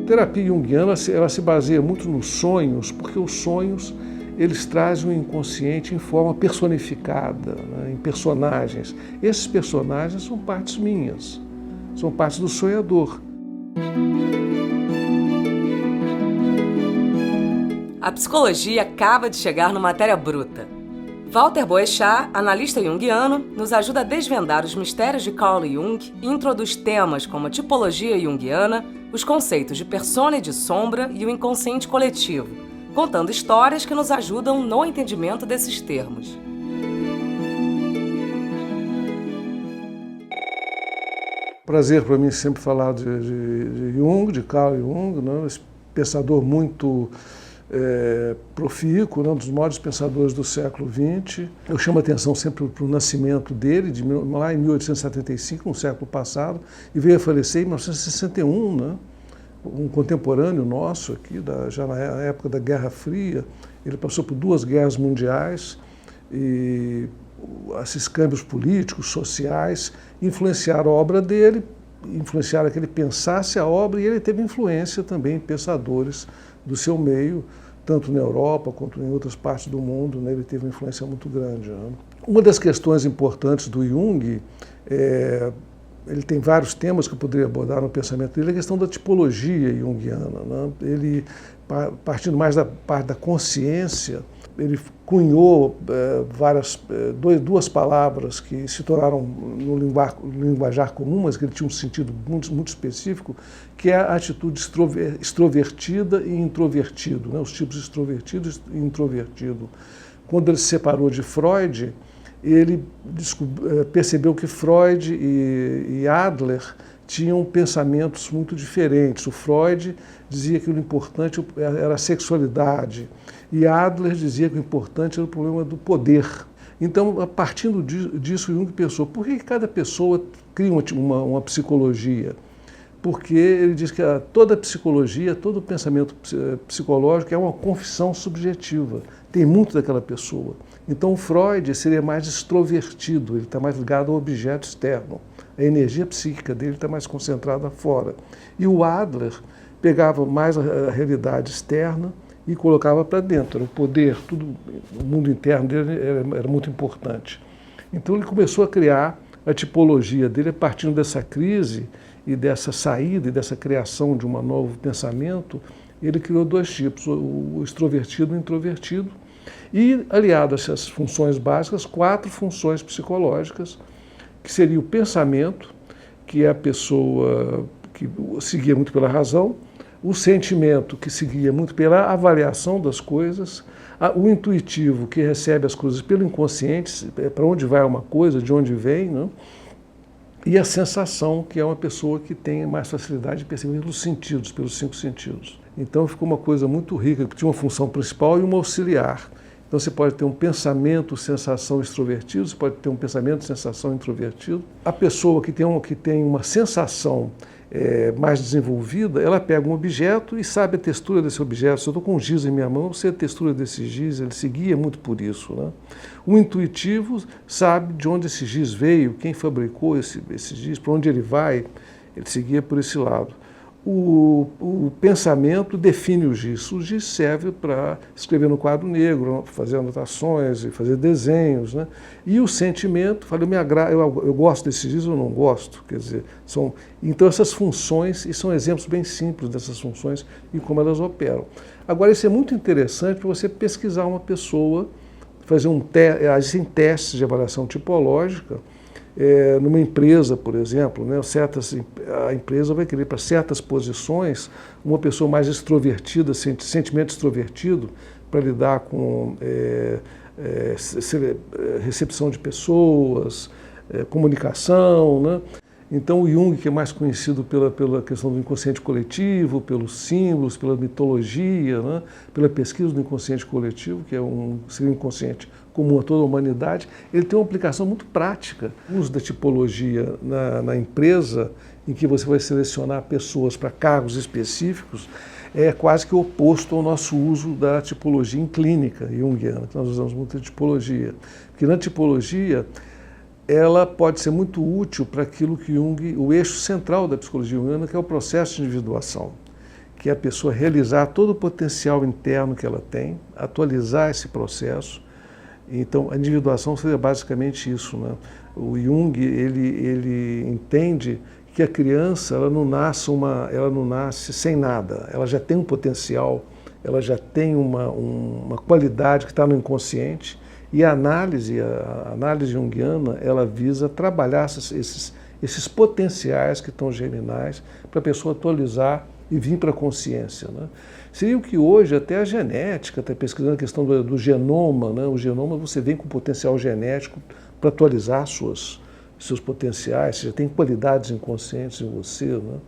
terapia junguiana ela se baseia muito nos sonhos, porque os sonhos eles trazem o inconsciente em forma personificada, né, em personagens. Esses personagens são partes minhas, são partes do sonhador. A psicologia acaba de chegar no Matéria Bruta. Walter Boechat, analista junguiano, nos ajuda a desvendar os mistérios de Carl Jung e introduz temas como a tipologia junguiana, os conceitos de persona e de sombra e o inconsciente coletivo, contando histórias que nos ajudam no entendimento desses termos. Prazer para mim sempre falar de Jung, de Carl Jung, né? Esse pensador muito profícuo, né? Um dos maiores pensadores do século XX. Eu chamo a atenção sempre para o nascimento dele, lá em 1875, no século passado, e veio a falecer em 1961, né? Um contemporâneo nosso aqui, já na época da Guerra Fria. Ele passou por 2 guerras mundiais e esses câmbios políticos, sociais, influenciaram a obra dele, influenciaram que ele pensasse a obra, e ele teve influência também em pensadores do seu meio, tanto na Europa quanto em outras partes do mundo, né? Ele teve uma influência muito grande, né? Uma das questões importantes do Jung, ele tem vários temas que eu poderia abordar no pensamento dele, a questão da tipologia junguiana, né? Ele, partindo mais da parte da consciência, ele cunhou duas palavras que se tornaram no linguajar comum, mas que ele tinha um sentido muito específico, que é a atitude extrovertida e introvertido, né? Os tipos extrovertido e introvertido. Quando ele se separou de Freud, ele percebeu que Freud e Adler tinham pensamentos muito diferentes. O Freud dizia que o importante era a sexualidade, e Adler dizia que o importante era o problema do poder. Então, a partir disso, Jung pensou, por que cada pessoa cria uma psicologia? Porque ele diz que toda psicologia, todo pensamento psicológico é uma confissão subjetiva, tem muito daquela pessoa. Então, o Freud seria mais extrovertido, ele está mais ligado ao objeto externo. A energia psíquica dele está mais concentrada fora. E o Adler pegava mais a realidade externa e colocava para dentro. O poder, tudo, o mundo interno dele era muito importante. Então ele começou a criar a tipologia dele, partindo dessa crise e dessa saída e dessa criação de um novo pensamento. Ele criou 2 tipos, o extrovertido e o introvertido, e aliado a essas funções básicas, 4 funções psicológicas, que seria o pensamento, que é a pessoa que seguia muito pela razão, o sentimento, que seguia muito pela avaliação das coisas, o intuitivo, que recebe as coisas pelo inconsciente, para onde vai uma coisa, de onde vem, né? E a sensação, que é uma pessoa que tem mais facilidade de perceber pelos sentidos, pelos 5 sentidos. Então ficou uma coisa muito rica, que tinha uma função principal e uma auxiliar. Então você pode ter um pensamento, sensação extrovertido, você pode ter um pensamento, sensação introvertido. A pessoa que tem uma sensação mais desenvolvida, ela pega um objeto e sabe a textura desse objeto. Se eu estou com um giz em minha mão, eu sei a textura desse giz, ele se guia muito por isso, né? O intuitivo sabe de onde esse giz veio, quem fabricou esse giz, para onde ele vai, ele se guia por esse lado. O pensamento define o giz. O giz serve para escrever no quadro negro, fazer anotações e fazer desenhos, né? E o sentimento, eu gosto desse giz ou não gosto. Quer dizer, então essas funções, e são exemplos bem simples dessas funções e como elas operam. Agora, isso é muito interessante para você pesquisar uma pessoa, fazer existem testes de avaliação tipológica. Numa empresa, por exemplo, né, a empresa vai querer para certas posições uma pessoa mais extrovertida, sentimento extrovertido, para lidar com recepção de pessoas, comunicação, né? Então o Jung, que é mais conhecido pela questão do inconsciente coletivo, pelos símbolos, pela mitologia, né? Pela pesquisa do inconsciente coletivo, que seria um inconsciente comum a toda a humanidade, ele tem uma aplicação muito prática. O uso da tipologia na empresa, em que você vai selecionar pessoas para cargos específicos, é quase que oposto ao nosso uso da tipologia em clínica junguiana, que nós usamos muito a tipologia. Porque na tipologia, ela pode ser muito útil para aquilo que Jung, o eixo central da psicologia junguiana, que é o processo de individuação, que é a pessoa realizar todo o potencial interno que ela tem, atualizar esse processo. Então, a individuação seria basicamente isso, né? O Jung, ele entende que a criança ela não nasce sem nada, ela já tem um potencial, ela já tem uma qualidade que está no inconsciente, e a análise junguiana, ela visa trabalhar esses potenciais que estão germinais para a pessoa atualizar e vir para a consciência, né? Seria o que hoje até a genética está pesquisando a questão do genoma, né? O genoma você vem com potencial genético para atualizar seus potenciais, você já tem qualidades inconscientes em você, né?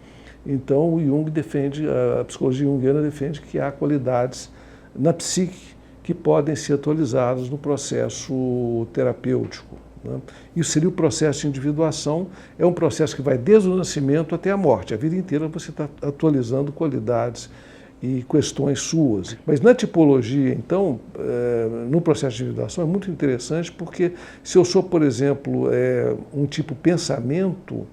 Então o Jung defende, a psicologia junguiana defende que há qualidades na psique que podem ser atualizadas no processo terapêutico, né? Isso seria o processo de individuação, é um processo que vai desde o nascimento até a morte, a vida inteira você está atualizando qualidades e questões suas. Mas na tipologia, então, no processo de individuação é muito interessante porque se eu sou, por exemplo, um tipo pensamento,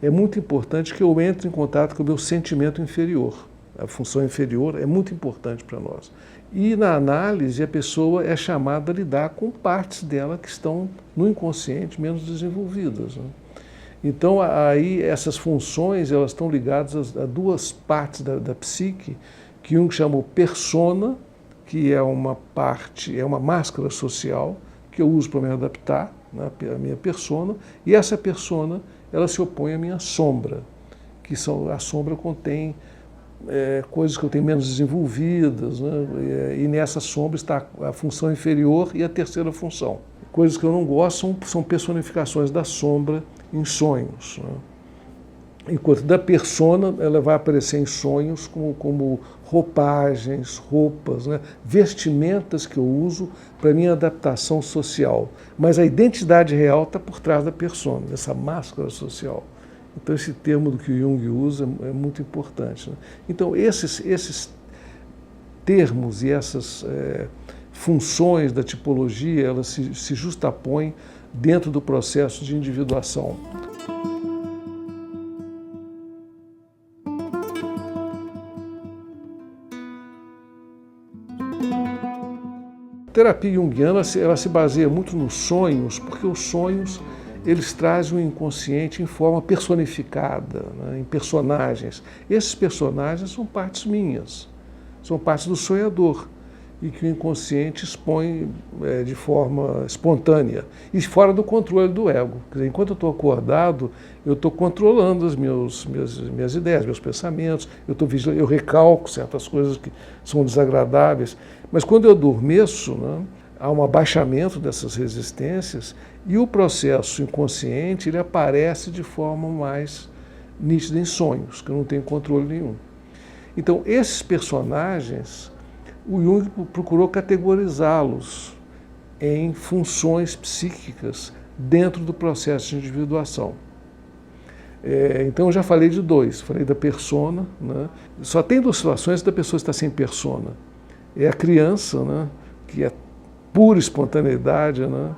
é muito importante que eu entre em contato com o meu sentimento inferior. A função inferior é muito importante para nós. E na análise a pessoa é chamada a lidar com partes dela que estão no inconsciente menos desenvolvidas, né? Então aí essas funções elas estão ligadas a duas partes da psique que Jung chamou persona, que é uma máscara social que eu uso para me adaptar, né, a minha persona, e essa persona ela se opõe à minha sombra, a sombra contém coisas que eu tenho menos desenvolvidas, né? E nessa sombra está a função inferior e a terceira função. Coisas que eu não gosto são personificações da sombra em sonhos, né? Enquanto da persona ela vai aparecer em sonhos como roupagens, roupas, né? Vestimentas que eu uso para minha adaptação social. Mas a identidade real está por trás da persona, dessa máscara social. Então esse termo do que o Jung usa é muito importante, né? Então esses termos e essas funções da tipologia, elas se justapõem dentro do processo de individuação. A terapia junguiana ela se baseia muito nos sonhos, porque os sonhos eles trazem o inconsciente em forma personificada, né, em personagens. Esses personagens são partes minhas, são partes do sonhador, e que o inconsciente expõe de forma espontânea e fora do controle do ego. Quer dizer, enquanto eu estou acordado, eu estou controlando as minhas ideias, meus pensamentos, eu recalco certas coisas que são desagradáveis, mas quando eu adormeço, né, há um abaixamento dessas resistências e o processo inconsciente ele aparece de forma mais nítida em sonhos, que eu não tenho controle nenhum. Então, esses personagens, o Jung procurou categorizá-los em funções psíquicas dentro do processo de individuação. Então, eu já falei de dois, falei da persona, né? Só tem duas situações da pessoa estar sem persona. É a criança, né, que é pura espontaneidade, né?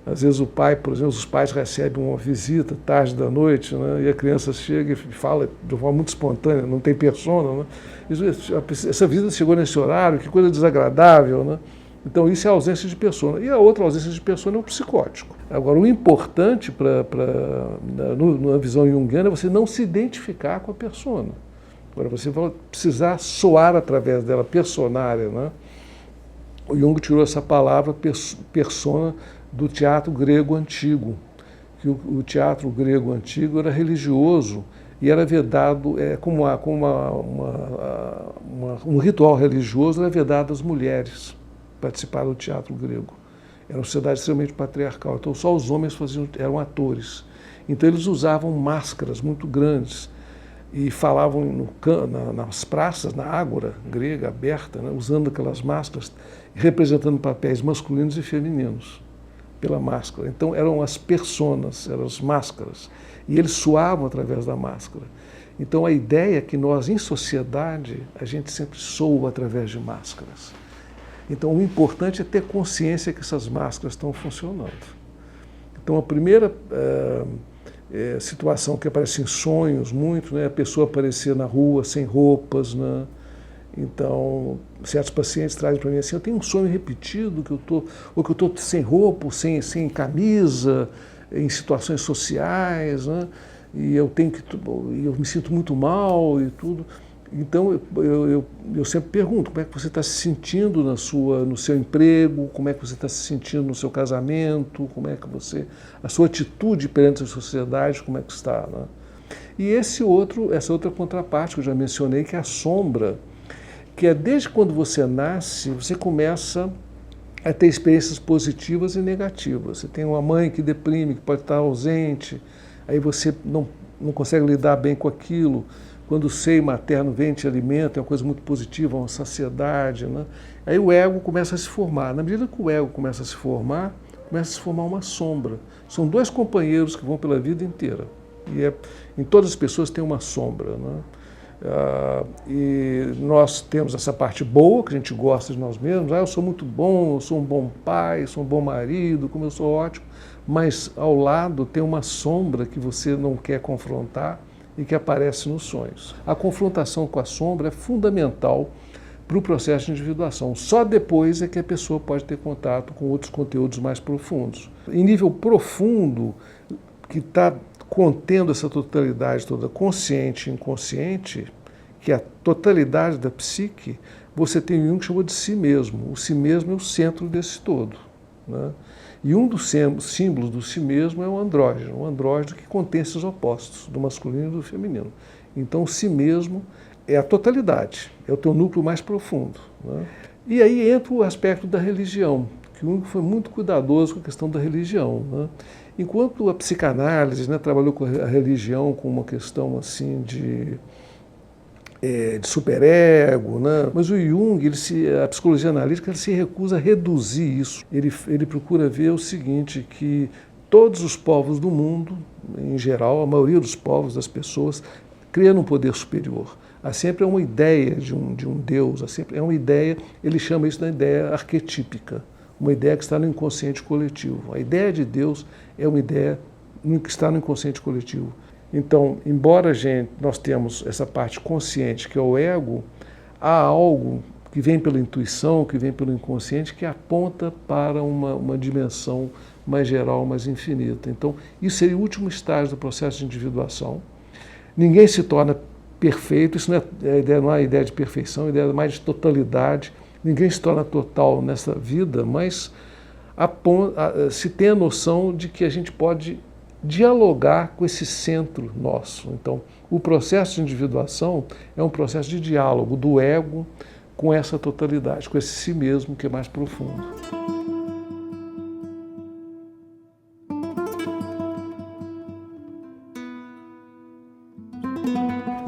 Às vezes o pai, por exemplo, os pais recebem uma visita tarde da noite, né, e a criança chega e fala de forma muito espontânea, não tem persona, né? Essa visita chegou nesse horário, que coisa desagradável, né? Então isso é a ausência de persona. E a outra ausência de persona é o psicótico. Agora, o importante na visão junguiana é você não se identificar com a persona. Agora, você vai precisar soar através dela, personária, né? O Jung tirou essa palavra persona do teatro grego antigo, que o teatro grego antigo era religioso e era vedado, um ritual religioso, era vedado às mulheres participar do teatro grego. Era uma sociedade extremamente patriarcal, então só os homens eram atores. Então eles usavam máscaras muito grandes e falavam nas praças, na ágora grega aberta, né, usando aquelas máscaras, representando papéis masculinos e femininos pela máscara. Então eram as personas, eram as máscaras, e eles soavam através da máscara. Então a ideia é que nós, em sociedade, a gente sempre soa através de máscaras. Então o importante é ter consciência que essas máscaras estão funcionando. Então a primeira situação que aparece em sonhos muito, né? A pessoa aparecer na rua sem roupas, né? Então, certos pacientes trazem para mim assim, eu tenho um sonho repetido, que eu estou sem roupa, sem camisa, em situações sociais, né? E eu me sinto muito mal e tudo. Então, eu sempre pergunto, como é que você está se sentindo no seu emprego, como é que você está se sentindo no seu casamento, como é que a sua atitude perante a sociedade, como é que está, né? E essa outra contraparte que eu já mencionei, que é a sombra, que é desde quando você nasce, você começa a ter experiências positivas e negativas. Você tem uma mãe que deprime, que pode estar ausente, aí você não consegue lidar bem com aquilo. Quando o seio materno vem e te alimenta, é uma coisa muito positiva, uma saciedade, né? Aí o ego começa a se formar. Na medida que o ego começa a se formar uma sombra. São dois companheiros que vão pela vida inteira. E em todas as pessoas tem uma sombra, né? E nós temos essa parte boa, que a gente gosta de nós mesmos. Eu sou muito bom, eu sou um bom pai, eu sou um bom marido, como eu sou ótimo. Mas ao lado tem uma sombra que você não quer confrontar e que aparece nos sonhos. A confrontação com a sombra é fundamental para o processo de individuação. Só depois é que a pessoa pode ter contato com outros conteúdos mais profundos. Em nível profundo, que está contendo essa totalidade toda, consciente e inconsciente, que é a totalidade da psique, você tem um que chamou de si mesmo. O si mesmo é o centro desse todo, né? E um dos símbolos do si mesmo é o andrógeno que contém esses opostos, do masculino e do feminino. Então, o si mesmo é a totalidade, é o teu núcleo mais profundo, né? E aí entra o aspecto da religião, que Jung foi muito cuidadoso com a questão da religião, né? Enquanto a psicanálise, né, trabalhou com a religião como uma questão assim de superego, né? Mas o Jung, a psicologia analítica, ele se recusa a reduzir isso. Ele procura ver o seguinte, que todos os povos do mundo, em geral, a maioria dos povos, das pessoas, crê num poder superior. Há sempre uma ideia de um Deus, é uma ideia, ele chama isso de ideia arquetípica, uma ideia que está no inconsciente coletivo. A ideia de Deus é uma ideia que está no inconsciente coletivo. Então, embora nós temos essa parte consciente, que é o ego, há algo que vem pela intuição, que vem pelo inconsciente, que aponta para uma dimensão mais geral, mais infinita. Então, isso seria o último estágio do processo de individuação. Ninguém se torna perfeito, isso não é a ideia de perfeição, a ideia mais de totalidade. Ninguém se torna total nessa vida, mas se tem a noção de que a gente pode dialogar com esse centro nosso. Então, o processo de individuação é um processo de diálogo do ego com essa totalidade, com esse si mesmo que é mais profundo.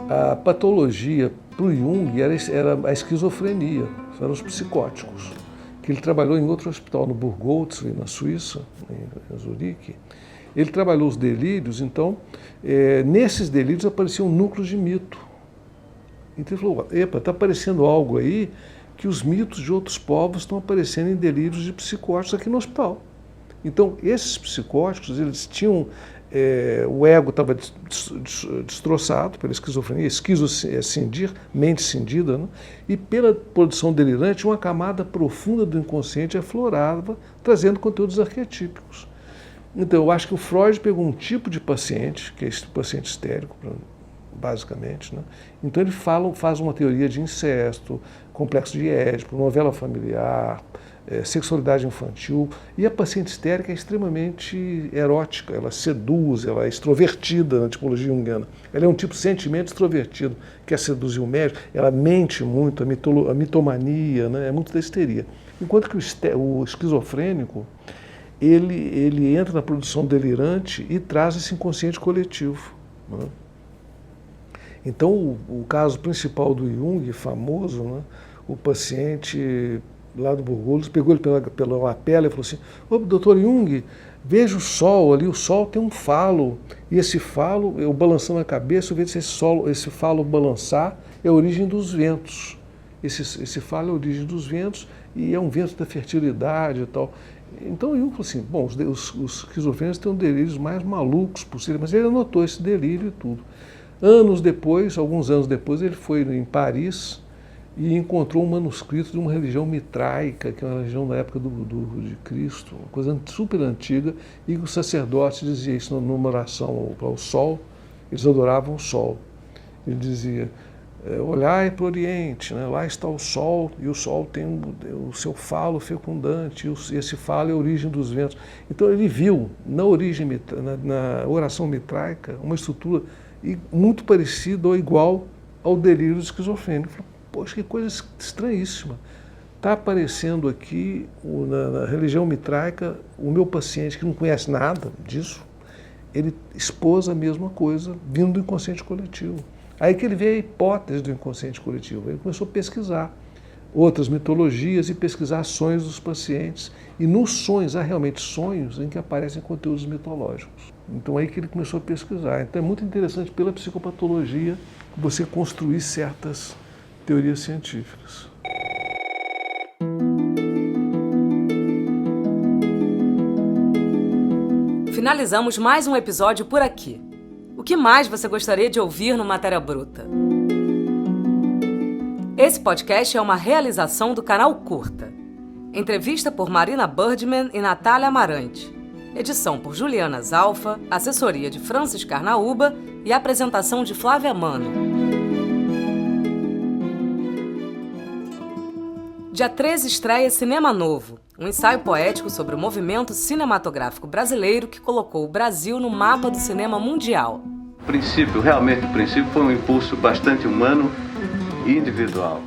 A patologia para o Jung era a esquizofrenia, eram os psicóticos, que ele trabalhou em outro hospital, no Burgholz, na Suíça, em Zurique. Ele trabalhou os delírios, então, nesses delírios apareciam núcleos de mito. Então ele falou, está aparecendo algo aí que os mitos de outros povos estão aparecendo em delírios de psicóticos aqui no hospital. Então, esses psicóticos, eles tinham, o ego estava destroçado pela esquizofrenia, cindir, mente cindida, né? E pela produção delirante, uma camada profunda do inconsciente aflorava, trazendo conteúdos arquetípicos. Então, eu acho que o Freud pegou um tipo de paciente, que é esse paciente histérico, basicamente, né? Então ele faz uma teoria de incesto, complexo de Édipo, novela familiar, sexualidade infantil, e a paciente histérica é extremamente erótica, ela seduz, ela é extrovertida na tipologia junguiana. Ela é um tipo de sentimento extrovertido, quer seduzir o médico, ela mente muito, a mitomania, né? É muito da histeria. Enquanto que o esquizofrênico, ele entra na produção delirante e traz esse inconsciente coletivo, né? Então, o caso principal do Jung, famoso, né? O paciente lá do Burgholz pegou ele pela lapela e falou assim, ô, doutor Jung, veja o sol ali, o sol tem um falo, e esse falo, eu balançando a cabeça, eu vejo esse falo balançar, é a origem dos ventos. Esse falo é a origem dos ventos, e é um vento da fertilidade e tal. Então Jung falou assim, bom, os esquizofrênicos têm um delírios mais malucos possível, mas ele anotou esse delírio e tudo. Alguns anos depois, ele foi em Paris e encontrou um manuscrito de uma religião mitraica, que é uma religião da época de Cristo, uma coisa super antiga, e o sacerdote dizia isso numa oração ao sol, eles adoravam o sol. Ele dizia, olhai para o Oriente, né? Lá está o Sol, e o Sol tem o seu falo fecundante, e esse falo é a origem dos ventos. Então ele viu na oração mitraica uma estrutura muito parecida ou igual ao delírio esquizofrênico. Falei, poxa, que coisa estranhíssima. Está aparecendo aqui na religião mitraica o meu paciente que não conhece nada disso, ele expôs a mesma coisa vindo do inconsciente coletivo. Aí que ele vê a hipótese do inconsciente coletivo. Ele começou a pesquisar outras mitologias e pesquisar sonhos dos pacientes. E nos sonhos, há realmente sonhos em que aparecem conteúdos mitológicos. Então aí que ele começou a pesquisar. Então é muito interessante pela psicopatologia você construir certas teorias científicas. Finalizamos mais um episódio por aqui. O que mais você gostaria de ouvir no Matéria Bruta? Esse podcast é uma realização do canal Curta. Entrevista por Marina Birdman e Natália Amarante. Edição por Juliana Zalfa, assessoria de Francis Carnaúba e apresentação de Flávia Mano. Dia 13 estreia Cinema Novo, um ensaio poético sobre o movimento cinematográfico brasileiro que colocou o Brasil no mapa do cinema mundial. O princípio foi um impulso bastante humano e individual.